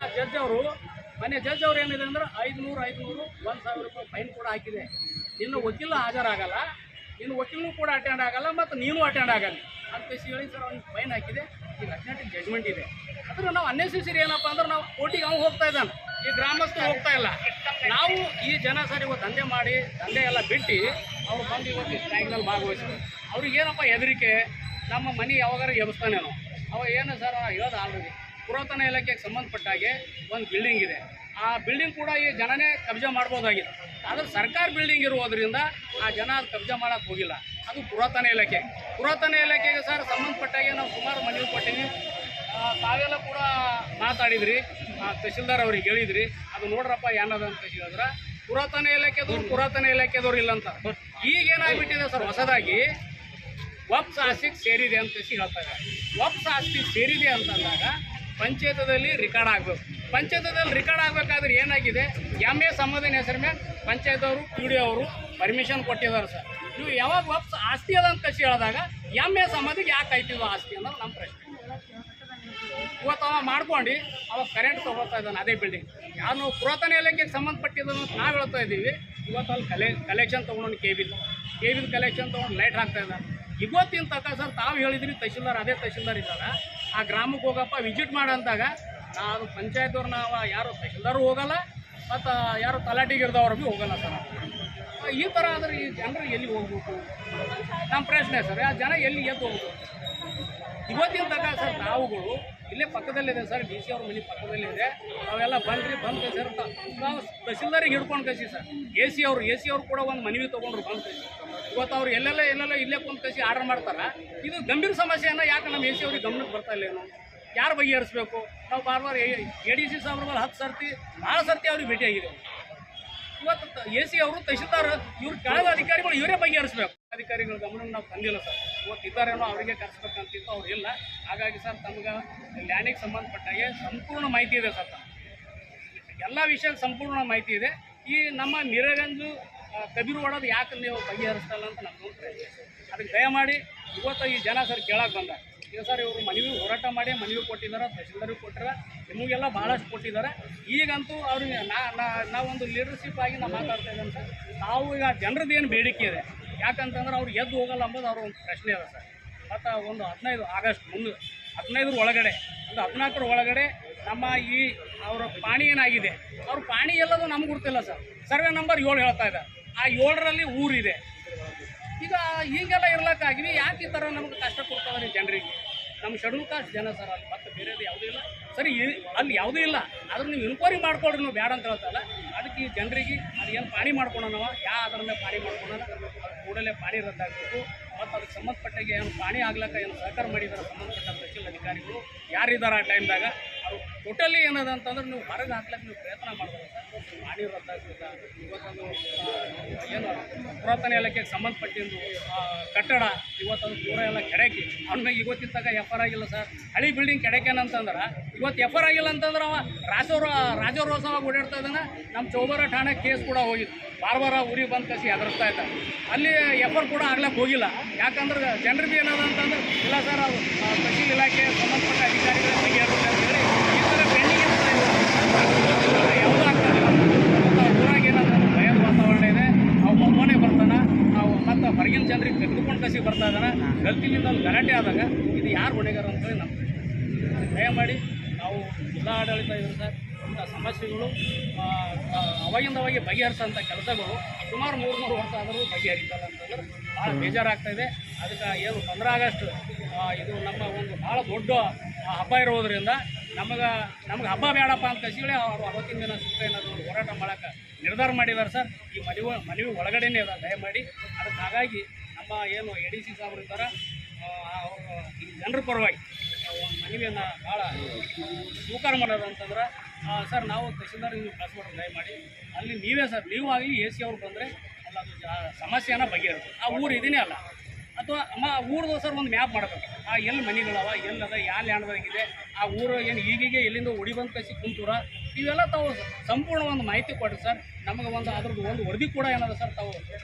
Judge ಅವರು judge ಅವ್ರು ಏನಿದೆ ಅಂದ್ರೆ 500 1,000 ರೂಪಾಯಿ ಫೈನ್ ಕೂಡ ಹಾಕಿದೆ. ಇನ್ನು ವಕೀಲ ಹಾಜರಾಗಲ್ಲ, ಇನ್ನು ವಕೀಲನೂ ಕೂಡ ಅಟೆಂಡ್ ಆಗಲ್ಲ, ಮತ್ತು ನೀನು ಅಟೆಂಡ್ ಆಗಲ್ಲ ಅಂತ ಹೇಳಿ ಸರ್ ಅವ್ನಿಗೆ ಫೈನ್ ಹಾಕಿದೆ. ಈಗ 18 ಜಡ್ಜ್ಮೆಂಟ್ ಇದೆ. ಅದ್ರ ನಾವು ಅನ್ನೆಸೆಸರಿ ಏನಪ್ಪ ಅಂದ್ರೆ ನಾವು ಕೋರ್ಟಿಗೆ ಅವ್ನು ಹೋಗ್ತಾ ಇದ್ದಾನೆ, ಈ ಗ್ರಾಮಸ್ಥರು ಹೋಗ್ತಾ ಇಲ್ಲ. ನಾವು ಈ ಜನ ಸರ್ ಇವತ್ತು ದಂಧೆ ಮಾಡಿ ದಂಧೆ ಎಲ್ಲ ಬಿಟ್ಟು ಅವ್ರು ಬಂದು ಇವತ್ತು ಸ್ಟ್ರೈಕ್ನಲ್ಲಿ ಭಾಗವಹಿಸ್ತಾರೆ. ಅವ್ರಿಗೇನಪ್ಪ ಹೆದರಿಕೆ, ನಮ್ಮ ಮನೆ ಯಾವಾಗಾರು ಎಬ್ಸ್ತಾನೇನೋ. ಅವ ಏನು ಸರ್ ಹೇಳೋದು ಆಲ್ರೆಡಿ ಪುರಾತನ ಇಲಾಖೆಗೆ ಸಂಬಂಧಪಟ್ಟಾಗೆ ಒಂದು ಬಿಲ್ಡಿಂಗ್ ಇದೆ. ಆ ಬಿಲ್ಡಿಂಗ್ ಕೂಡ ಈ ಜನನೇ ಕಬ್ಜಾ ಮಾಡ್ಬೋದಾಗಿದೆ. ಆದರೆ ಸರ್ಕಾರ ಬಿಲ್ಡಿಂಗ್ ಇರುವುದರಿಂದ ಆ ಜನ ಅದು ಕಬ್ಜಾ ಮಾಡೋಕ್ಕೆ ಹೋಗಿಲ್ಲ. ಅದು ಪುರಾತನ ಇಲಾಖೆಗೆ ಸರ್ ಸಂಬಂಧಪಟ್ಟಾಗೆ ನಾವು ಸುಮಾರು ಮನವಿ ಕೊಟ್ಟಿದ್ವಿ. ತಾವೆಲ್ಲ ಕೂಡ ಮಾತಾಡಿದ್ರಿ, ತಹಶೀಲ್ದಾರ್ ಅವ್ರಿಗೆ ಹೇಳಿದ್ರಿ, ಅದು ನೋಡ್ರಪ್ಪ ಏನದ ಅಂತ ಹೇಳಿದ್ರೆ ಪುರಾತನ ಇಲಾಖೆದವ್ರು ಇಲ್ಲ ಅಂತ. ಈಗ ಏನಾಗ್ಬಿಟ್ಟಿದೆ ಸರ್, ಹೊಸದಾಗಿ ವಕ್ಫ್ ಆಸ್ತಿಗೆ ಸೇರಿದೆ ಅಂತ ಹೇಳ್ತಾ ಇದ್ದಾರೆ. ವಕ್ಫ್ ಆಸ್ತಿ ಸೇರಿದೆ ಅಂತಂದಾಗ ಪಂಚಾಯತದಲ್ಲಿ ರೆಕಾರ್ಡ್ ಆಗಬೇಕು. ಪಂಚಾಯತದಲ್ಲಿ ರೆಕಾರ್ಡ್ ಆಗಬೇಕಾದ್ರೆ ಏನಾಗಿದೆ, MA ಸಂಬಂಧನ ಹೆಸರು ಮೇಲೆ ಪಂಚಾಯತ್ ಅವರು PDO ಅವರು ಪರ್ಮಿಷನ್ ಕೊಟ್ಟಿದ್ದಾರೆ ಸರ್. ನೀವು ಯಾವಾಗ ವಕ್ಫ್ ಆಸ್ತಿ ಅದ ಅಂತ ಹೇಳಿದಾಗ MA ಸಂಬಂಧಿಗೆ ಯಾಕೆ ಆಯ್ತಿದ್ವು ಆಸ್ತಿ ಅನ್ನೋದು ನಮ್ಮ ಪ್ರಶ್ನೆ. ಇವತ್ತು ಅವ ಮಾಡ್ಕೊಂಡು ಅವಾಗ ಕರೆಂಟ್ ತೊಗೊಳ್ತಾ ಇದ್ದಾನೆ ಅದೇ ಬಿಲ್ಡಿಂಗ್. ಯಾರು ಪುರಾತನ ಇಲಾಖೆಗೆ ಸಂಬಂಧಪಟ್ಟಿದ್ದನ್ನು ನಾವು ಹೇಳ್ತಾ ಇದ್ದೀವಿ. ಇವತ್ತು ಅಲ್ಲಿ ಕಲೆಕ್ಷನ್ ತೊಗೊಂಡು ಕೇಬಿಲ್ ಕಲೆಕ್ಷನ್ ತೊಗೊಂಡು ಲೈಟ್ ಹಾಕ್ತಾ ಇದ್ದಾನೆ. ಇವತ್ತಿನ ತನಕ ಸರ್ ತಾವು ಹೇಳಿದ್ರಿ, ಅದೇ ತಹಶೀಲ್ದಾರ್ ಇದ್ದಾರೆ, ಆ ಗ್ರಾಮಕ್ಕೆ ಹೋಗಪ್ಪ ವಿಸಿಟ್ ಮಾಡಂತಾಗ ನಾವು ಪಂಚಾಯತ್ದವ್ರು ನಾವು ಯಾರು ತಹಶೀಲ್ದಾರು ಹೋಗಲ್ಲ, ಮತ್ತು ಯಾರು ತಲಾಟಿಗೆ ಇರ್ದವ್ರು ಭೀ ಹೋಗಲ್ಲ ಸರ್. ಈ ಥರ ಆದರೆ ಈ ಜನರು ಎಲ್ಲಿ ಹೋಗ್ಬೇಕು ನಮ್ಮ ಪ್ರಶ್ನೆ ಸರ್. ಆ ಜನ ಎಲ್ಲಿ ಎದ್ದು ಹೋಗ್ಬೇಕು? ಇವತ್ತಿನ ತನಕ ಸರ್ ನಾವುಗಳು ಇಲ್ಲೇ ಪಕ್ಕದಲ್ಲಿದೆ ಸರ್, DC ಅವ್ರ ಮನೆ ಪಕ್ಕದಲ್ಲಿದೆ. ನಾವೆಲ್ಲ ಬಂದು ಸರ್ ನಾವು ತಹಶೀಲ್ದಾರಿಗೆ ಹಿಡ್ಕೊಂಡು ಕಳಿಸಿ ಸರ್. AC ಅವರು ಕೂಡ ಒಂದು ಮನವಿ ತೊಗೊಂಡ್ರು ಬಂದು ಕಳಿಸಿ. ಇವತ್ತು ಅವ್ರು ಎಲ್ಲೆಲ್ಲ ಇಲ್ಲೇ ಕುಂತು ಕಳಿಸಿ ಆರ್ಡರ್ ಮಾಡ್ತಾರೆ. ಇದು ಗಂಭೀರ ಸಮಸ್ಯೆಯನ್ನು ಯಾಕೆ ನಮ್ಮ AC ಅವ್ರಿಗೆ ಗಮನಕ್ಕೆ ಬರ್ತಾ ಇಲ್ಲೇನು? ಯಾರು ಬಗೆಹರಿಸ್ಬೇಕು? ನಾವು ಬಾರ್ ADC ಸಾಹೇಬ್ರುಗಳು 10 ಭಾಳ ಸರ್ತಿ ಅವ್ರಿಗೆ ಭೇಟಿಯಾಗಿದೆ. ಇವತ್ತು AC ಅವರು ತಹಶೀಲ್ದಾರ್ ಇವ್ರು ಕೆಳಗ ಅಧಿಕಾರಿಗಳು ಇವರೇ ಬಗೆಹರಿಸ್ಬೇಕು. ಅಧಿಕಾರಿಗಳ ಗಮನ ನಾವು ತಂದಿಲ್ಲ ಸರ್. ಇವತ್ತು ಇದ್ದಾರೇನೋ ಅವರಿಗೆ ಕರೆಸ್ಬೇಕಂತಿತ್ತು, ಅವ್ರು ಇಲ್ಲ. ಹಾಗಾಗಿ ಸರ್ ತಮ್ಗೆ ಲ್ಯಾಂಡಿಗೆ ಸಂಬಂಧಪಟ್ಟಾಗೆ ಸಂಪೂರ್ಣ ಮಾಹಿತಿ ಇದೆ ಸರ್. ಎಲ್ಲ ವಿಷಯಕ್ಕೆ ಸಂಪೂರ್ಣ ಮಾಹಿತಿ ಇದೆ. ಈ ನಮ್ಮ ಮಿರಗಂಜು ಕಬೀರು ಹೊಡೋದು ಯಾಕೆ ನೀವು ಬಗೆಹರಿಸ್ತಲ್ಲ ಅಂತ ನಮ್ಮದು ಪ್ರಶ್ನೆ. ಅದಕ್ಕೆ ದಯಮಾಡಿ ಇವತ್ತು ಈ ಜನ ಸರ್ ಕೇಳಕ್ಕೆ ಬಂದ ಈಗ ಸರ್ ಇವರು ಹೋರಾಟ ಮಾಡಿ ಮನವಿ ಕೊಟ್ಟಿದ್ದಾರೆ, ತಹಶೀಲ್ದಾರಿಗೆ ಕೊಟ್ಟಿದ್ದಾರೆ, ನಿಮಗೆಲ್ಲ ಭಾಳಷ್ಟು ಕೊಟ್ಟಿದ್ದಾರೆ. ಈಗಂತೂ ಅವ್ರಿಗೆ ನಾವೊಂದು ಲೀಡರ್ಶಿಪ್ ಆಗಿ ನಾವು ಮಾತಾಡ್ತಾ ಇದ್ದೇನೆ ಸರ್. ನಾವು ಈಗ ಜನರದ್ದು ಏನು ಬೇಡಿಕೆ ಇದೆ, ಯಾಕಂತಂದ್ರೆ ಅವ್ರು ಎದ್ದು ಹೋಗಲ್ಲ ಅಂಬೋದು ಅವ್ರ ಒಂದು ಪ್ರಶ್ನೆ ಇದೆ ಸರ್. ಮತ್ತು ಒಂದು 15 ಆಗಸ್ಟ್ ಮುಂದೆ 15 ಒಳಗಡೆ ಒಂದು 14 ಒಳಗಡೆ ನಮ್ಮ ಈ ಅವರ ಪಾಣಿ ಏನಾಗಿದೆ, ಅವ್ರ ಪಾಣಿ ಎಲ್ಲದು ನಮ್ಗೆ ಗೊತ್ತಿಲ್ಲ ಸರ್. ಸರ್ವೆ ನಂಬರ್ 7 ಹೇಳ್ತಾ ಇದೆ. ಆ 7ರಲ್ಲಿ ಊರಿದೆ. ಈಗ ಈಗೆಲ್ಲ ಇರ್ಲಕ್ಕಾಗಿವಿ, ಯಾಕೆ ಈ ಥರ ನಮ್ಗೆ ಕಷ್ಟ ಕೊಡ್ತಾವೆ ಜನರಿಗೆ? ನಮ್ಮ ಶೆಡ್ಯೂಲ್ ಕಾಸ್ಟ್ ಜನ ಸರ್, ಅಲ್ಲಿ ಮತ್ತೆ ಬೇರೆದು ಯಾವುದೂ ಇಲ್ಲ ಸರಿ, ಅಲ್ಲಿ ಯಾವುದೂ ಇಲ್ಲ. ಆದ್ರೆ ನೀವು ಇನ್ಕ್ವೈರಿ ಮಾಡ್ಕೊಡ್ರಿ, ನೀವು ಬೇಡ ಅಂತ ಹೇಳ್ತಲ್ಲ. ಅದಕ್ಕೆ ಈ ಜನರಿಗೆ ಅದು ಏನು ಪಾಣಿ ಮಾಡ್ಕೊಳೋಣವ, ಅದರ ಮೇಲೆ ಪಾಣಿ ಮಾಡ್ಕೊಳೋಣ, ಅದು ಕೂಡಲೇ ಪಾಣಿ ರದ್ದಾಗಬೇಕು. ಮತ್ತು ಅದಕ್ಕೆ ಸಂಬಂಧಪಟ್ಟಾಗೆ ಏನು ಪಾಣಿ ಆಗ್ಲಕ್ಕ ಏನು ಸಹಕಾರ ಮಾಡಿದ್ದಾರೆ ಸಂಬಂಧಪಟ್ಟ ತಹಶೀಲ್ ಅಧಿಕಾರಿಗಳು ಯಾರಿದ್ದಾರೆ ಆ ಟೈಮ್ದಾಗ, ಅವರು ಟೋಟಲಿ ಏನದ ಅಂತಂದ್ರೆ ನೀವು ಹೊರಗೆ ಹಾಕ್ಲಿಕ್ಕೆ ನೀವು ಪ್ರಯತ್ನ ಮಾಡ್ಬೋದು ಸರ್. ಪಾಣಿ ರದ್ದಾಗ್ತದ. ಇವತ್ತೊಂದು ಏನು ಪುರಾತನ ಇಲಾಖೆಗೆ ಸಂಬಂಧಪಟ್ಟಿದ್ದು ಕಟ್ಟಡ ಇವತ್ತದು ಪೂರ ಎಲ್ಲ ಕೆಡಕಿ ಅವ್ನ ಇವತ್ತಿನ ತನಕ FR ಆಗಿಲ್ಲ ಸರ್. ಹಳಿ ಬಿಲ್ಡಿಂಗ್ ಕೆಡಕೇನಂತಂದ್ರೆ ಇವತ್ತು FR ಆಗಿಲ್ಲ ಅಂತಂದ್ರೆ ಅವ ರಾಜೋತ್ಸವ ಓಡಾಡ್ತಾ ಇದ್ದಾನೆ. ನಮ್ಮ ಚೌಬಾರ ಠಾಣೆ ಕೇಸ್ ಕೂಡ ಹೋಗಿದ್ದು, ಬಾರ ಊರಿಗೆ ಬಂದು ಕಸಿ ಹೆದರ್ಸ್ತಾ ಇದ್ದಾರೆ. ಅಲ್ಲಿ FR ಕೂಡ ಆಗ್ಲಕ್ಕೆ ಹೋಗಿಲ್ಲ. ಯಾಕಂದ್ರೆ ಜನರಿಗೆ ಏನದ ಅಂತಂದ್ರೆ ಇಲ್ಲ ಸರ್, ಅದು ತಹಶೀಲ್ ಇಲಾಖೆ ಸಂಬಂಧಪಟ್ಟ ಅಧಿಕಾರಿಗಳ ಬಗ್ಗೆ ಅಂತ ಹೇಳಿ ಈ ಥರ ಪೆಂಡಿಂಗ್ ಇರ್ತಾ ಇಲ್ಲ, ಯಾವುದೂ ಆಗ್ತಾ ಇಲ್ಲ. ಮತ್ತು ಊರಾಗ ಏನಾದ್ರು ಭಯದ ವಾತಾವರಣ ಇದೆ. ನಾವು ಒಬ್ಬನೇ ಬರ್ತಾನೆ, ನಾವು ಮತ್ತು ಹೊರಗಿನ ಜನರಿಗೆ ತೆಗೆದುಕೊಂಡು ಕಸಿ ಬರ್ತಾ ಇದ್ದಾನೆ. ಗಲ್ತಿಲಿಂದ ಅಲ್ಲಿ ಗಲಾಟೆ ಆದಾಗ ಇದು ಯಾರು ಹೊಣೆಗಾರ ಅಂತೇಳಿ ನಮ್ಮ ದಯಮಾಡಿ ನಾವು ಜಿಲ್ಲಾ ಆಡಳಿತ ಇದೆ ಸರ್. ಇಂಥ ಸಮಸ್ಯೆಗಳು ಅವಾಗಿಂದವಾಗಿ ಬಗೆಹರಿಸೋಂಥ ಕೆಲಸಗಳು ಸುಮಾರು 300 ವರ್ಷ ಆದರೂ ಬಗೆಹರಿಸಲ್ಲ ಅಂತಂದ್ರೆ ಭಾಳ ಬೇಜಾರಾಗ್ತಾಯಿದೆ. ಅದಕ್ಕೆ ಏನು 15 ಆಗಸ್ಟ್ ಇದು ನಮ್ಮ ಒಂದು ಭಾಳ ದೊಡ್ಡ ಹಬ್ಬ ಇರೋದರಿಂದ ನಮಗೆ ಹಬ್ಬ ಬೇಡಪ್ಪ ಅಂತ ಕಸಿಗಳೇ ಅವರು ಅವತ್ತಿನ ದಿನ ಸುತ್ತ ಏನಾದರೂ ಹೋರಾಟ ಮಾಡೋಕ್ಕೆ ನಿರ್ಧಾರ ಮಾಡಿದ್ದಾರೆ ಸರ್. ಈ ಮನವಿ ಒಳಗಡೆನೇ ಅದ ದಯಮಾಡಿ. ಅದಕ್ಕೆ ಹಾಗಾಗಿ ನಮ್ಮ ಏನು ADC ಸಾಹೇಬ್ರು ಇದ್ದಾರೆ, ಈ ಜನರ ಪರವಾಗಿ ಒಂದು ಮನವಿಯನ್ನು ಭಾಳ ಸ್ವೀಕಾರ ಮಾಡೋದು ಅಂತಂದ್ರೆ ಸರ್, ನಾವು ತಹಶೀಲ್ದಾರ್ ನೀವು ಕಳಿಸ್ಬಿಡ್ರಿ ದಯಮಾಡಿ. ಅಲ್ಲಿ ನೀವೇ ಸರ್, ನೀವು ಆಗಲಿ AC ಅವ್ರು ಬಂದರೆ ಅಲ್ಲ ಅದು ಸಮಸ್ಯೆನ ಬಗೆಹರುತ್ತೆ. ಆ ಊರು ಇದನ್ನೇ ಅಲ್ಲ, ಅಥವಾ ಊರ್ದು ಸರ್ ಒಂದು ಮ್ಯಾಪ್ ಮಾಡಬೇಕು. ಎಲ್ಲಿ ಮನೆಗಳವ, ಎಲ್ಲದ, ಯಾವ ಲ್ಯಾಂಡ್ದಾಗಿದೆ, ಆ ಊರು ಏನು ಈಗೀಗೆ ಎಲ್ಲಿಂದ ಒಡಿ ಬಂದು ಕಸಿ ಕುಂತೂರ, ಇವೆಲ್ಲ ತಾವು ಸಂಪೂರ್ಣ ಒಂದು ಮಾಹಿತಿ ಕೊಡ್ರಿ ಸರ್. ನಮಗೆ ಒಂದು ಅದ್ರದ್ದು ಒಂದು ವರದಿ ಕೂಡ ಏನದ ಸರ್ ತಾವು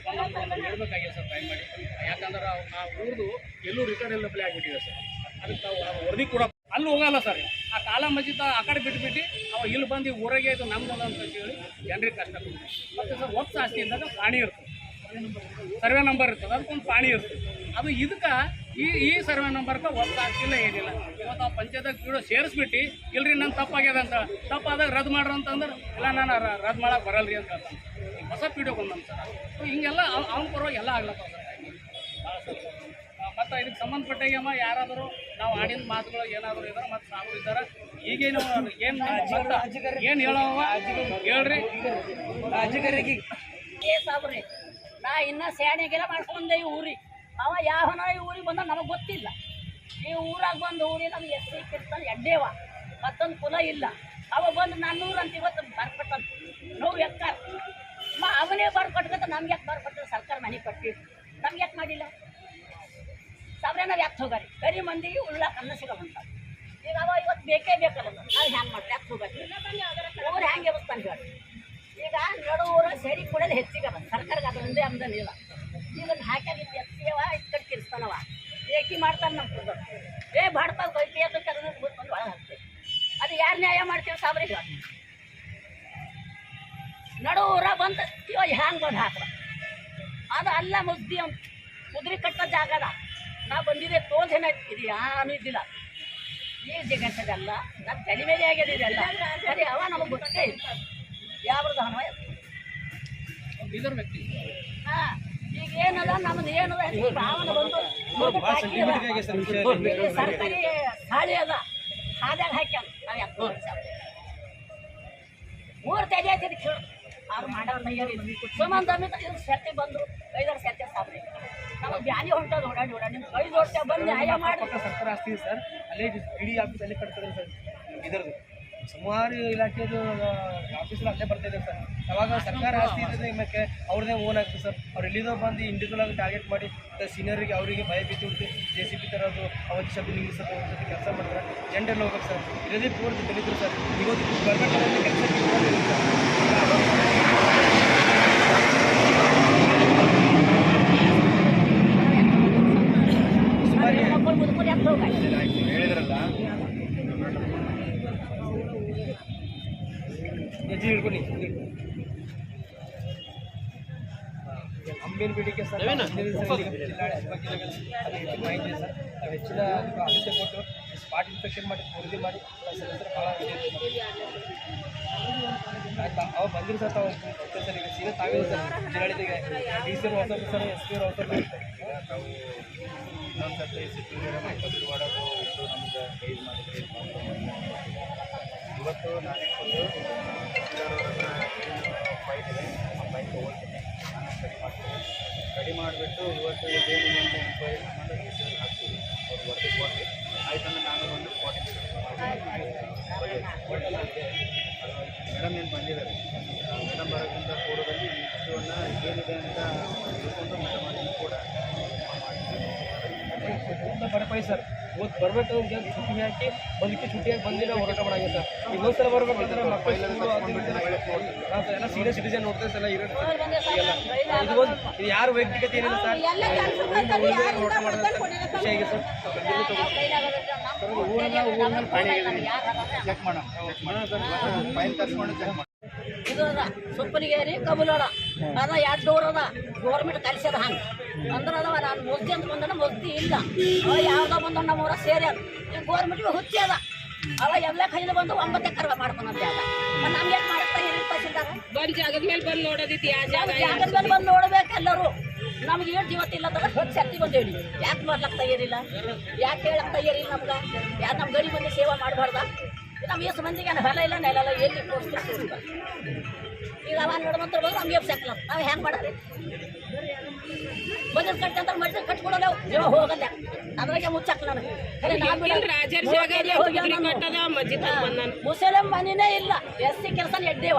ಒಂದು ನೀಡಬೇಕಾಗಿದೆ ಸರ್ ದಯಮಾಡಿ. ಯಾಕಂದ್ರೆ ಆ ಊರ್ದು ಎಲ್ಲೂ ರಿಕಾರ್ಡ್ ಇಲ್ಲಬಲಿ ಆಗಿಬಿಟ್ಟಿದೆ ಸರ್. ಅದಕ್ಕೆ ತಾವು ವರದಿ ಕೂಡ ಅಲ್ಲಿ ಹೋಗಲ್ಲ ಸರ್. ಆ ಕಾಲ ಮಜಿದ ಆ ಕಡೆ ಬಿಟ್ಟು ಅವ ಇಲ್ಲಿ ಬಂದು ಊರಾಗೆ ಇದು ನಮ್ದಲ್ಲ ಅಂತ ಹೇಳಿ ಜನರಿಗೆ ಕಷ್ಟ ಕೊಡ್ತಾರೆ. ಮತ್ತು ಸರ್ ಒತ್ತು ಆಸ್ತಿ ಇದ್ದಾಗ ಪಾಣಿ ಇರ್ತದೆ, ಸರ್ವೆ ನಂಬರ್ ಇರ್ತದೆ, ಅದಕ್ಕೊಂದು ಪಾಣಿ ಇರ್ತದೆ. ಅದು ಇದಕ್ಕೆ ಈ ಸರ್ವೆ ನಂಬರ್ಗೆ ಒತ್ತು ಆಗ್ತಿಲ್ಲ ಏನಿಲ್ಲ. ಇವತ್ತು ಆ ಪಂಚಾಯತ್ಗೆ ಬಿಡೋ ಸೇರಿಸ್ಬಿಟ್ಟು ಇಲ್ರಿ ನನ್ನ ತಪ್ಪಾಗ್ಯದ ಅಂತ, ತಪ್ಪಾದಾಗ ರದ್ದು ಮಾಡ್ರಿ ಅಂತಂದ್ರೆ ಇಲ್ಲ ನಾನು ರದ್ದು ಮಾಡಕ್ಕೆ ಬರಲ್ರಿ ಅಂತ ಹೇಳ್ತಾನೆ. ಹೊಸ ಪೀಡಿಯೋ ಬಂದಂತ ಸರ್ ಹಿಂಗೆಲ್ಲ ಅವ್ನ ಪರವಾಗಿ ಎಲ್ಲ ಆಗ್ಲತ್ತ ಸರ್. ಮತ್ತು ಇದಕ್ಕೆ ಸಂಬಂಧಪಟ್ಟಾಗಮ್ಮ ಯಾರಾದರೂ ನಾವು ಆಡಿದ ಮಾತುಗಳು ಏನಾದರೂ ಇದ್ದಾರೆ ಮತ್ತು ಸಾವು ಇದ್ದಾರೆ ಈಗೇನು ಏನು ಹೇಳವ ಹೇಳ್ರಿ ಅಧಿಕಾರಿಗೆ ಸಾಬ್ರಿ. ನಾ ಇನ್ನೂ ಸ್ಯಾಣಿಗೆಲ್ಲ ಮಾಡ್ಕೊಂಡೆ ಈ ಊರಿಗೆ. ಅವ ಯಾವನ ಈ ಊರಿಗೆ ಬಂದ ನಮಗೆ ಗೊತ್ತಿಲ್ಲ. ಈ ಊರಾಗ ಬಂದು ಊರಿಗೆ ನಮ್ಗೆ ಎಷ್ಟು ಕಿರ್ತಾನೆ ಎಡ್ಡೇವ ಮತ್ತೊಂದು ಕುಲ ಇಲ್ಲ. ಅವ ಬಂದು 400 ಅಂತ ಇವತ್ತು ಬರ್ಕೊಟ್ಟಂತ ನೋವು ಎಕ್ಕಾರ ಅವನೇ ಬರ್ಕೊಟ್ಕಂತ ನಮ್ಗೆ ಯಾಕೆ ಬರ್ಕೊಟ್ರೆ ಸರ್ಕಾರ ಮನೆ ಕೊಟ್ಟು ನಮ್ಗೆ ಯಾಕೆ ಮಾಡಿಲ್ಲ ಸಾಬ್ರೆ? ನಾವು ಯಾಕೆ ಹೋಗಾರಿ ಬರೀ ಮಂದಿಗೆ ಉಳ್ಳಾಕ ಅನ್ನ ಸಿಗಲ್ಲಂತ. ಈಗ ಅವ ಇವತ್ತು ಬೇಕೇ ಬೇಕಲ್ಲ ನಾವು ಹ್ಯಾಂಗೆ ಮಾಡ್ರಿ ಯಾಕೆ ಹೋಗಾರಿ ಊರು ಹ್ಯಾಂಗೆ ಇರುತ್ತಾನೆ ಹೇಳಿ. ಈಗ ನಡು ಊರ ಸೇರಿ ಕೊಡೋದು ಹೆಚ್ಚಿಗದ ಸರ್ಕಾರಕ್ಕೆ ಅದರೊಂದೇ ಆಮದನಿ ಇಲ್ಲ. ಈಗ ಹಾಕಿದ್ದು ಎತ್ತಿಯವ ಇಟ್ಟು ಕಿರ್ಸ್ತಾನವ ಏಕಿ ಮಾಡ್ತಾನೆ ನಮ್ಮ ಕುಡ್ದು ಬಾಡ್ತಾವ ಕೈಕಿ ಅದಕ್ಕೆ ಅದನ್ನು ಬಂದು ಒಳಗೆ ಹಾಕ್ತೀವಿ. ಅದು ಯಾರು ನ್ಯಾಯ ಮಾಡ್ತೀವಿ ಸಾಬ್ರಿಗೆ? ನಡು ಊರ ಬಂದು ಇವಾಗ ಹ್ಯಾಂಗೆ ಬಂದು ಹಾಕ್ದ ಅದು ಅಲ್ಲ ಮುದ್ದಿ ಅಂತ ಕುದುರೆ ಕಟ್ಟೋ ಜಾಗದ ನಾವು ಬಂದಿದ್ದೆ ತೋಲ್ಸೇನ ಇದು ಯಾನು ಇದ್ದಿಲ್ಲ. ಈ ಜಗತ್ತದಲ್ಲ ನಮ್ಮ ತಲೆ ಮೇಲೆ ಆಗ್ಯದಿದೆಲ್ಲ ಸರಿ ಅವ ನಮಗೆ ಗೊತ್ತೇ ಇಲ್ಲ ಯಾವ್ದು ಹಣ ವ್ಯಕ್ತಿ. ಹಾಂ ಈಗ ಏನದ ನಮ್ದು ಏನದ ಭಾವನ ಬಂದು ಸರ್ಕಾರಿ ಹಾಳಿ ಅದ ಹಾದ್ಯಾಗ ಹಾಕ್ಯಾನ ನಾವು ಯಾಕೆ ಮೂರು ತೆಗೆ ಹಚ್ಚಿದ್ ಕೇಳು ಅವ್ರು ಮಾಡೋರು ತಯಾರಿ ಸಂಬಂಧ ಇದು ಸೆತ್ತೆ ಬಂದು 5-6 ಸೆತ್ತೆ ಸಾಬ್ರಿ ನಮಗೆ ಬ್ಯಾನಿ ಹೊಂಟೋದು ಓಡಾಡಿ ನಿಮ್ಮ 5 ವರ್ಷ ಬಂದು ನ್ಯಾಯ ಮಾಡಿ ಸರ್ಕಾರ ಆಸ್ತಿ ಸರ್ ಅಲ್ಲೇ ಇಡೀ ಆಫೀಸ್ ಅಲ್ಲೇ ಕಟ್ತಿದ್ರು ಸರ್. ಇದರದು ಸುಮಾರು ಇಲಾಖೆದು ಆಫೀಸಲ್ಲಿ ಅಲ್ಲೇ ಬರ್ತಾಯಿದೆ ಸರ್. ಅವಾಗ ಸರ್ಕಾರ ಆಸ್ತಿ ಇದ್ರೆ ನಿಮ್ಮಕ್ಕೆ ಅವ್ರದ್ದೇ ಓನ್ ಆಗ್ತದೆ ಸರ್. ಅವ್ರು ಎಲ್ಲಿದೋ ಬಂದು ಇಂಡಿವಿಜುವಲ್ ಆಗಿ ಟಾರ್ಗೆಟ್ ಮಾಡಿ ಸೀನಿಯರಿಗೆ ಅವರಿಗೆ ಭಯ ಬಿದ್ದು ಬಿಟ್ಟು JCB ತರೋದು ಅವತ್ತು ಶಬ್ದ ನಿಲ್ಲಿಸೋದು ಅವ್ರ ಜೊತೆ ಕೆಲಸ ಮಾಡ್ತಾರೆ. ಜನರೆಲ್ಲ ಹೋಗ್ಬೇಕು ಸರ್. ಇರೋದೇ ಪೂರ್ತಿ ದಲಿತರು ಸರ್. ಇವತ್ತು ಗೌರ್ಮೆಂಟ್ ಕೆಲಸ ಹೇಳಿದ್ರಲ್ಲ ಹೆಜ್ಜೆ ಹಿಡ್ಕೊಂಡು ಅಂಬೇನ್ ಬೇಡಿಕೆ ಸರ್ ಮಾಹಿತಿ ಸರ್. ನಾವು ಹೆಚ್ಚಿನ ಆದ್ಯತೆ ಕೊಟ್ಟು ಸ್ಪಾಟ್ ಇನ್ಸ್ಪೆಕ್ಷನ್ ಮಾಡಿ ವರದಿ ಮಾಡಿ ಭಾಳ ಆಯ್ತು. ಅವ ಬಂದಿರು ಸರ್ ತಾವು ಸರ್ ಈಗ ಸೀದಾ ತಾವೇ ಸರ್ ಜಿಲ್ಲಾಡಳಿತಗೆ DC ಹೊಸ ಸರ್ SP ಹೊಸ ನಾವು ಇನ್ನೊಂದು ಸರ್ತಿ ಸಿಟ್ಟಿಗೆ ಮಾಡೋದು ಇಟ್ಟು ನಮ್ಗೆ ಗೈಡ್ ಮಾಡಿದ್ರೆ ಇವತ್ತು ನಾನೇ ಬಂದು ಫೈಟ್ ಇದೆ ಆ ಫೈಟ್ ತೊಗೊಳ್ತೀನಿ. ನಾನು ಸ್ಟಡಿ ಮಾಡ್ತೀನಿ. ಸ್ಟಡಿ ಮಾಡಿಬಿಟ್ಟು ಇವತ್ತು ಏನಿದೆ ಅಂತ ಎಂಕ್ವೈರಿ ಮಾಡಿ ಡಿಸಿಷನ್ ಹಾಕ್ತೀವಿ. ಅವ್ರು ವರದಿ ಕೊಟ್ಟು ಆಯ್ತಂದ್ರೆ ನಾನು ಒಂದು ಮೇಡಮ್ ಏನು ಬಂದಿದ್ದಾರೆ ಮೇಡಮ್ ಬರೋಕ್ಕಿಂತ ಪೂರ್ವದಲ್ಲಿ ಈ ಇಶ್ಯೂವನ್ನು ಏನಿದೆ ಅಂತ ತಿಳ್ಕೊಂಡು ಮೇಡಮ್ ಅದನ್ನು ಕೂಡ ಬರಪಾಯಿ ಸರ್. ಇವತ್ತು ಬರಬೇಕು छुट्टी ಹಾಕಿ ಬಂದಕ್ಕೆ छुट्टी ಬಂದಿಲ್ಲ ಹೋರಾಟ ಮಾಡಾಗಿದೆ ಸರ್. ಇನ್ನೊಂದ್ಸಲ ಬರ್ಬೇಕಂದ್ರೆ ಮಕ್ಕಳು ಎಲ್ಲ ಸೀನಿಯರ್ ಸಿಟಿಜನ್ ನೋಡ್ತಾರೆ ಸರ್. ಇದು ಯಾರು ವೈಯಕ್ತಿಕತೆ ಏನಿಲ್ಲ ಸರ್. ಹೋರಾಟ ಮಾಡಿದ್ರೆ ಖುಷಿ ಆಗಿದೆ ಸರ್. ಚೆಕ್ ಮಾಡೋಣ ಫೈಲ್ ತರಿಸ್ಕೊಂಡು ಚೆಕ್ ಮಾಡಿ ಇದು ಅದ ಸುಪ್ಪಲಿಗೇರಿ ಕಬುಲೋಳ ಅದ 2 ಡೋರ್ ಅದ ಗೌರ್ಮೆಂಟ್ ಕಲಿಸ್ಯದ ಹಂಗೆ ಅಂದ್ರೆ ಅದಾವ. ನಾನು ಮುಸ್ದಿ ಅಂತ ಬಂದ ಮುಸ್ದಿ ಇಲ್ಲ ಅವ ಯಾವ್ದೋ ಬಂದ ನಮ್ಮೂರ ಸೇರಿ ಅದ ಈಗ ಗೌರ್ಮೆಂಟ್ಗೆ ಹುಚ್ಚಿ ಅದ ಅವ ಎಲ್ಲ ಕೈಲಿ ಬಂದು 9 ಎಕರೆ ಮಾಡ್ಕೊಂಡ್ ಜಾಗ ನಮ್ಗೆ ಯಾಕೆ ಮಾಡ್ತಾ ತಹಸೀಲ್ದಾರ ಬಂದ್ ಜಾಗದ ಮೇಲೆ ಬಂದು ನೋಡೋದಿತ್ತು ಜಾಗದ ಮೇಲೆ ಬಂದು ನೋಡ್ಬೇಕು ಎಲ್ಲರೂ. ನಮ್ಗೆ ಏನು ಜೀವತ್ತಿಲ್ಲ ಅಂತ ಹೊತ್ತು ಶಕ್ತಿ ಬಂದೇಳಿ ಯಾಕೆ ಮಾಡ್ಲಕ್ಕೆ ತಯಾರಿಲ್ಲ ಯಾಕೆ ಹೇಳಕ್ಕೆ ತಯಾರಿಲ್ಲ ನಮ್ಗೆ ಯಾರು ನಮ್ಮ ಗಡಿ ಬಂದು ಸೇವೆ ಮಾಡಬಾರ್ದ? ನಮ್ಮ ಎಷ್ಟು ಮಂದಿಗೆ ಹೊಲ ಇಲ್ಲ ನೆಲ ಇಲ್ಲ ಎಲ್ಲಿ ತೋರಿಸ್ತೀವಿ. ಈಗ ಅವ ನೋಡ್ಬಂತ ಬಂದು ನಮ್ಗೆ ಸಾಕಲ್ಲ ನಾವು ಹೆಂಗೆ ಮಾಡೋರಿ? ಬಜೆಟ್ ಕಟ್ಟಿ ಅಂತ ಮಜ್ಜಿಗೆ ಕಟ್ಕೊಡೋಲ್ಲ ಜೀವ ಹೋಗಲ್ಲ ಅದ್ರಾಗೆ ಮುಚ್ಚಾಕ ನನಗೆ ಮುಸಲಿಂ ಮನಿನೇ ಇಲ್ಲ SC ಕೆಲಸ ಎಡ್ಡೇವ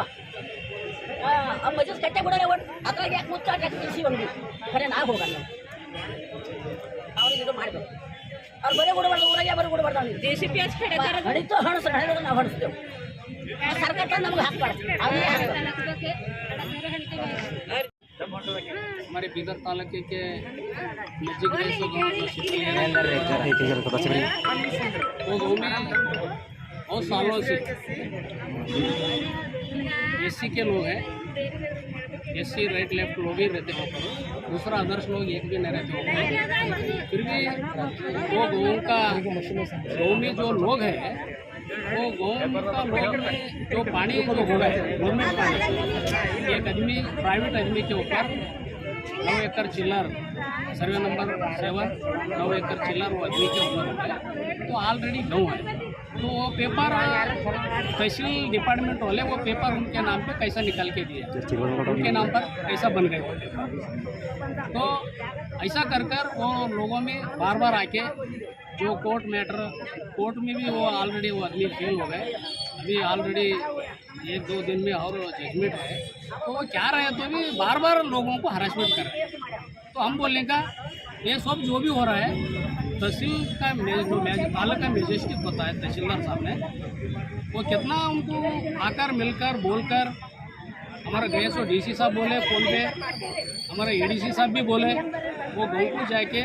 ಆ ಮಜ್ಜಿಗೆ ಕಟ್ಟೆ ಬಿಡೋಲ್ಲ ಒಟ್ಟು ಅದ್ರಾಗ ಯಾಕೆ ಮುಚ್ಚಾಟ ತಿಳಿಸಿ ಬಂದ್ವಿ ಖರೆ ನಾವು ಹೋಗಲ್ಲ. ಅವ್ರಿಗೆ ಇದು ಮಾಡಬೇಕು. ಅವ್ರು ಬರೀ ಬಿಡಬಾರ್ದು ಊರಾಗೆ ಬರೀ ಬಿಡಬಾರ್ದು. ಅವ್ನಿಗೆ JCB ಹಡಿತು ಹಣಸ್ರು ಹಣಿದ್ರೆ ನಾವು ಹಣಿಸ್ತೇವೆ. ಸರ್ಕಾರ ನಮ್ಗೆ ಹಾಕ್ಬಾರ್ದು. हमारे बीदर तालुके के नजदीक रहे सो गाँव जो सिटी है वो गाँव में बहुत सालों से एससी के लोग हैं, एससी राइट लेफ्ट लोग ही रहते हैं वहाँ पर, दूसरा अदर्स लोग एक भी नहीं रहते वहाँ पर। फिर भी वो गाँव में जो लोग हैं वो गाँव का लोग में जो पानी जो हो रहा है गवर्नमेंट पानी, एक आदमी प्राइवेट आदमी के ऊपर 9 एकड़ चिल्लर सर्वे नंबर 7 9 एकड़ चिल्लर वो आदमी के ऊपर होता है, तो ऑलरेडी गाँव है। तो वो पेपर तहसील डिपार्टमेंट वाले वो पेपर उनके नाम पे कैसा निकाल के दिए, उनके नाम पर कैसा बन गए। तो ऐसा कर वो लोगों में बार बार आके जो कोर्ट में भी वो ऑलरेडी वो आदमी फेल हो गए, अभी ऑलरेडी 1-2 दिन में और जजमेंट है। तो वो क्या रहे तो भी बार बार लोगों को हरासमेंट कर रहे हैं। तो हम बोलेंगे ये सब जो भी हो रहा है तहसील का तालुका का मैजिस्ट्रेट होता है तहसीलदार साहब ने, वो कितना उनको आकर मिलकर बोलकर, हमारा गए सो डीसी साहब बोले फ़ोन पे, हमारे एडीसी साहब भी बोले वो गाँव को जाके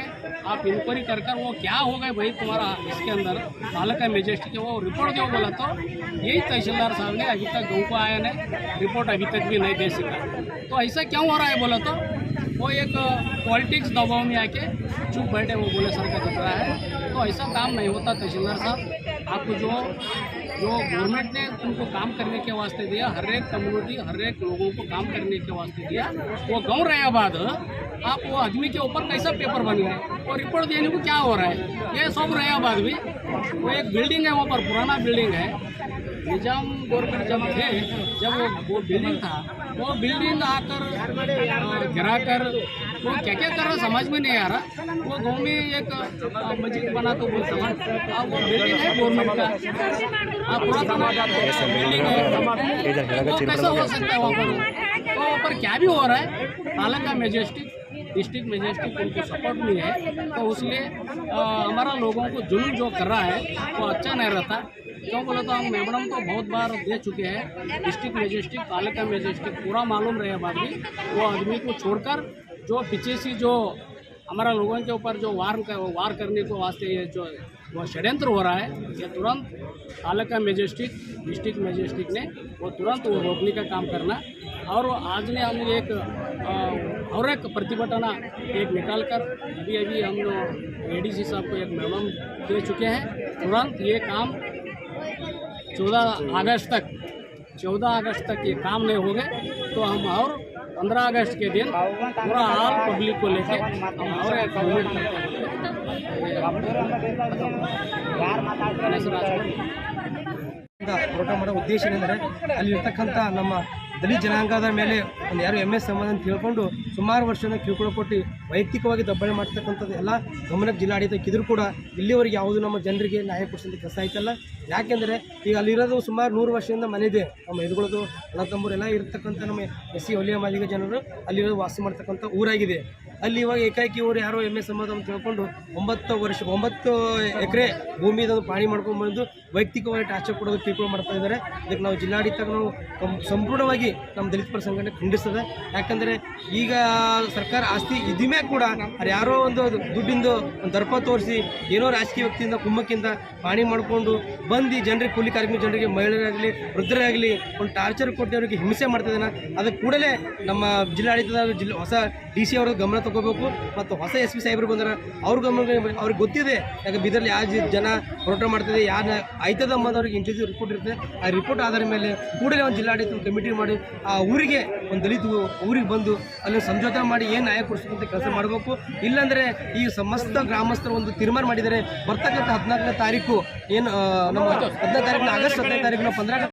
आप इंक्वायरी कर वो क्या हो गए भाई तुम्हारा इसके अंदर तालुका मैजिस्ट्रेट वो रिपोर्ट दो बोला, तो यही तहसीलदार साहब ने अभी तक गाँव को आया नहीं, रिपोर्ट अभी तक भी नहीं दे सका। तो ऐसा क्यों हो रहा है बोला, तो वो एक पॉलिटिक्स दबाव में आके चुप बैठे, वो बोले सर का खतरा है। तो ऐसा काम नहीं होता तहसीलदार साहब, आपको जो गवर्नमेंट ने उनको काम करने के वास्ते दिया, हर एक कम्युनिटी हर एक लोगों को काम करने के वास्ते दिया, वो गाँव रहे बाद आप वो आदमी के ऊपर कैसा पेपर बन गए, वो रिपोर्ट देने को क्या हो रहा है। ये सब रहे बाद भी वो एक बिल्डिंग है वहाँ पर, पुराना बिल्डिंग है, निजाम गवर्नमेंट जब थे जब वो बिल्डिंग था, वो बिल्डिंग आकर गिरा कर वो क्या क्या कर रहा समझ में नहीं आ रहा। वो गाँव में एक मस्जिद बना तो बोलते हैं, अब वो बिल्डिंग है गवर्नमेंट का, पुराना बिल्डिंग है, तो कैसा हो सकता है वहाँ पर। तो वहाँ पर क्या भी हो रहा है, तालुका मैजिस्ट्रेट डिस्ट्रिक्ट मैजिस्ट्रेट उनके सपोर्ट में है, तो इसलिए हमारा लोगों को जुल्म जो कर रहा है वो अच्छा नहीं रहता। क्यों बोले तो हम मेमोरम तो बहुत बार दे चुके हैं, डिस्ट्रिक्ट मैजिस्ट्रेट तालुका मैजिस्ट्रेट पूरा मालूम रहे बाद भी वो आदमी को छोड़कर जो पीछे से जो हमारा लोगों के ऊपर जो वार करने को वास्ते ये जो वो षड्यंत्र हो रहा है, ये तुरंत तालुका मैजिस्ट्रेट डिस्ट्रिक्ट मैजिस्ट्रेट ने वो तुरंत वो रोकने का काम करना। और आज ने हम और एक प्रतिभटना एक निकाल कर अभी हम लोग एडीसी साहब को एक मेमोरम दे चुके हैं, तुरंत ये काम 14 अगस्त तक ये काम नहीं हो गए तो हम और 15 अगस्त के दिन पूरा ऑल पब्लिक को लेके हम और एक मूवमेंट ಹೋರಾಟ ಮಾಡೋ ಉದ್ದೇಶ ಏನೆಂದರೆ ಅಲ್ಲಿರ್ತಕ್ಕಂಥ ನಮ್ಮ ದಲಿತ ಜನಾಂಗದ ಮೇಲೆ ಒಂದು ಯಾರು MS ಸಂಬಂಧ ಅಂತ ತಿಳ್ಕೊಂಡು ಸುಮಾರು ವರ್ಷದಿಂದ ಕಿರುಕುಳ ಕೊಟ್ಟು ವೈಯಕ್ತಿಕವಾಗಿ ದಬ್ಬಾಳಿ ಮಾಡ್ತಕ್ಕಂಥದ್ದು ಎಲ್ಲ ಗಮನಕ್ಕೆ ಜಿಲ್ಲಾಡಳಿತಕ್ಕೆ ಇದ್ರೂ ಕೂಡ ಇಲ್ಲಿವರೆಗೆ ಯಾವುದು ನಮ್ಮ ಜನರಿಗೆ ನ್ಯಾಯ ಕೊಡಿಸೋಂಥ ಕೆಲಸ ಆಯ್ತಲ್ಲ. ಯಾಕೆಂದರೆ ಈಗ ಅಲ್ಲಿರೋದು ಸುಮಾರು 100 ವರ್ಷದಿಂದ ಮನೆ ಇದೆ, ನಮ್ಮ ಎದುರುಗಳದು ಅಣ್ಣ ತಮ್ಮರು ಎಲ್ಲ ಇರ್ತಕ್ಕಂಥ ನಮ್ಮ SC ಹೊಲಿಯ ಮಾದಿಗ ಜನರು ಅಲ್ಲಿರೋದು ವಾಸ ಮಾಡ್ತಕ್ಕಂಥ ಊರಾಗಿದೆ. ಅಲ್ಲಿ ಇವಾಗ ಏಕಾಏಕಿ ಇವರು ಯಾರೋ MS ಸಂಬಂಧ ಅಂತ ತಿಳ್ಕೊಂಡು 9 ಎಕರೆ ಭೂಮಿದೊಂದು ಪಾಣಿ ಮಾಡ್ಕೊಂಡು ಬಂದು ವೈಯಕ್ತಿಕವಾಗಿ ಟಾರ್ಚರ್ ಕೊಡೋದು ಕಿರುಕುಳ ಮಾಡ್ತಾ ಇದ್ದಾರೆ. ಇದಕ್ಕೆ ನಾವು ಜಿಲ್ಲಾಡಳಿತ ನಾವು ಸಂಪೂರ್ಣವಾಗಿ ನಮ್ಮ ದಲಿತ ಪರ ಸಂಘಟನೆ ಖಂಡಿಸ್ತದೆ. ಯಾಕಂದರೆ ಈಗ ಸರ್ಕಾರ ಆಸ್ತಿ ಇದಿಮೆ ಕೂಡ ಅದು ಯಾರೋ ಒಂದು ದುಡ್ಡಿಂದು ಒಂದು ದರ್ಪ ತೋರಿಸಿ ಏನೋ ರಾಜಕೀಯ ವ್ಯಕ್ತಿಯಿಂದ ಕುಮ್ಮಕ್ಕಿಂದ ಪಾಣಿ ಮಾಡಿಕೊಂಡು ಬಂದು ಜನರಿಗೆ ಕೂಲಿ ಕಾರ್ಮಿಕ ಜನರಿಗೆ ಮಹಿಳೆಯರಾಗಲಿ ವೃದ್ಧರಾಗಲಿ ಒಂದು ಟಾರ್ಚರ್ ಕೊಟ್ಟು ಅವರಿಗೆ ಹಿಂಸೆ ಮಾಡ್ತಿದ್ದಾನೆ. ಅದಕ್ಕೆ ಕೂಡಲೇ ನಮ್ಮ ಜಿಲ್ಲಾಡಳಿತದ ಹೊಸ DC ಅವರ ಗಮನ ತಗೋಬೇಕು ಮತ್ತು ಹೊಸ SP ಸಾಹೇಬರು ಬಂದಾರ ಅವ್ರ ಗಮನ ಅವ್ರಿಗೆ ಗೊತ್ತಿದೆ. ಯಾಕೆ ಬೀದರ್ಲಿ ಯಾವ ಜನ ಹೋರಾಟ ಮಾಡ್ತಿದೆ ಯಾರು ಆಯ್ತದ ಅಂಬೋದವ್ರಿಗೆ ಇಂಟರ್ವ್ಯೂ ರಿಪೋರ್ಟ್ ಇರುತ್ತೆ. ಆ ರಿಪೋರ್ಟ್ ಆಧಾರ ಮೇಲೆ ಕೂಡಲೇ ಒಂದು ಜಿಲ್ಲಾಡಳಿತ ಕಮಿಟಿ ಮಾಡಿ ಆ ಊರಿಗೆ ಒಂದು ದಲಿತ ಊರಿಗೆ ಬಂದು ಅಲ್ಲಿ ಸಮझौता ಮಾಡಿ ಏನು ನ್ಯಾಯ ಕೊಡಿಸೋಂಥ ಕೆಲಸ ಮಾಡಬೇಕು. ಇಲ್ಲಾಂದರೆ ಈ ಸಮಸ್ತ ಗ್ರಾಮಸ್ಥರು ಒಂದು ತೀರ್ಮಾನ ಮಾಡಿದ್ದಾರೆ, ಬರ್ತಕ್ಕಂಥ 14ನೇ ತಾರೀಕು ಏನು ನಮ್ಮ 15 ತಾರೀಕಿನ ಆಗಸ್ಟ್ 15 ತಾರೀಕಿನ 15